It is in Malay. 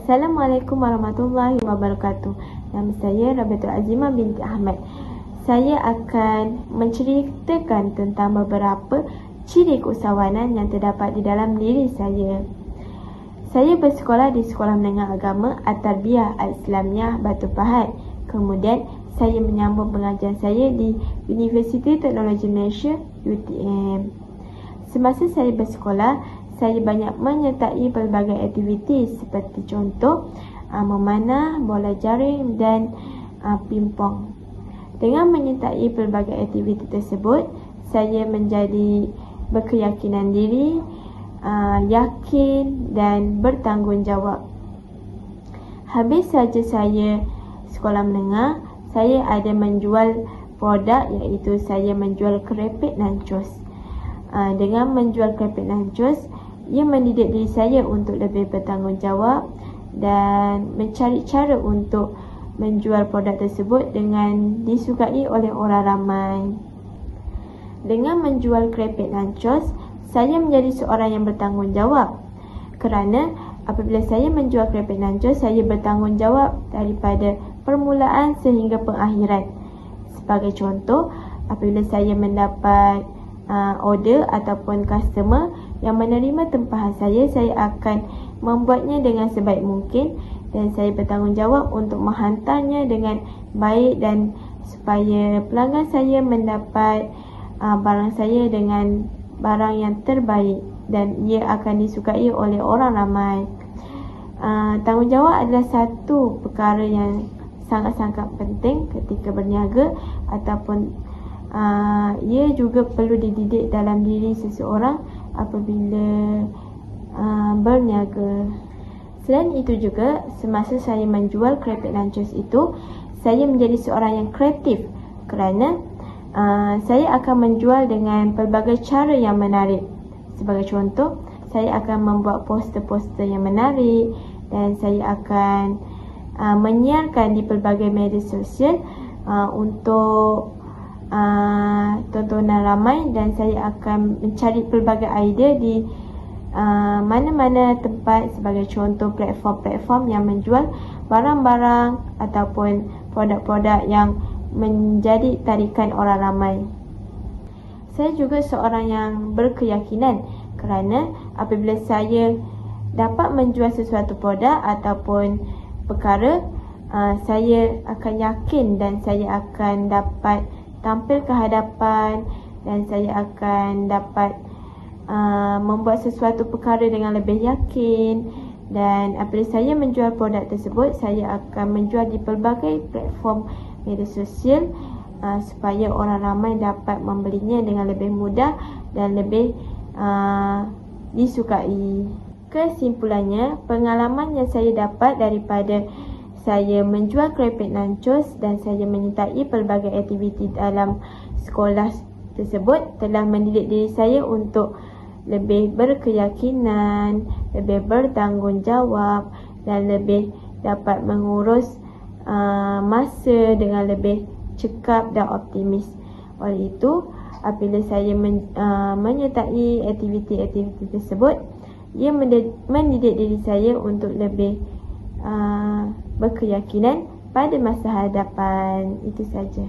Assalamualaikum warahmatullahi wabarakatuh. Nama saya Rabiatul Azimah binti Ahmad. Saya akan menceritakan tentang beberapa ciri keusahawanan yang terdapat di dalam diri saya. Saya bersekolah di Sekolah Menengah Agama At-Tarbiyah Al-Islamiyah Batu Pahat. Kemudian saya menyambung pengajian saya di Universiti Teknologi Malaysia UTM. Semasa saya bersekolah, saya banyak menyertai pelbagai aktiviti seperti contoh memanah, bola jaring dan pingpong. Dengan menyertai pelbagai aktiviti tersebut, saya menjadi berkeyakinan diri, yakin dan bertanggungjawab. Habis saja saya sekolah menengah, saya ada menjual produk, iaitu saya menjual kerepit nancos. Dengan menjual kerepit nancos, ia mendidik diri saya untuk lebih bertanggungjawab dan mencari cara untuk menjual produk tersebut dengan disukai oleh orang ramai. Dengan menjual kerepit nancos, saya menjadi seorang yang bertanggungjawab, kerana apabila saya menjual kerepit nancos, saya bertanggungjawab daripada permulaan sehingga pengakhiran. Sebagai contoh, apabila saya mendapat order ataupun customer yang menerima tempahan saya akan membuatnya dengan sebaik mungkin dan saya bertanggungjawab untuk menghantarnya dengan baik dan supaya pelanggan saya mendapat barang saya dengan barang yang terbaik dan ia akan disukai oleh orang ramai. Tanggungjawab adalah satu perkara yang sangat-sangat penting ketika berniaga ataupun ia juga perlu dididik dalam diri seseorang apabila berniaga. Selain itu juga, semasa saya menjual kerepit nancos itu, saya menjadi seorang yang kreatif kerana saya akan menjual dengan pelbagai cara yang menarik. Sebagai contoh, saya akan membuat poster-poster yang menarik dan saya akan menyiarkan di pelbagai media sosial untuk tontonan ramai dan saya akan mencari pelbagai idea di mana-mana tempat, sebagai contoh platform-platform yang menjual barang-barang ataupun produk-produk yang menjadi tarikan orang ramai. Saya juga seorang yang berkeyakinan kerana apabila saya dapat menjual sesuatu produk ataupun perkara, saya akan yakin dan saya akan dapat tampil ke hadapan dan saya akan dapat membuat sesuatu perkara dengan lebih yakin. Dan apabila saya menjual produk tersebut, saya akan menjual di pelbagai platform media sosial supaya orang ramai dapat membelinya dengan lebih mudah dan lebih disukai. Kesimpulannya, pengalaman yang saya dapat daripada saya menjual kerepit nancos dan saya menyertai pelbagai aktiviti dalam sekolah tersebut telah mendidik diri saya untuk lebih berkeyakinan, lebih bertanggungjawab dan lebih dapat mengurus masa dengan lebih cekap dan optimis. Oleh itu, apabila saya menyertai aktiviti-aktiviti tersebut, ia mendidik diri saya untuk lebih berkeyakinan pada masa hadapan. Itu saja.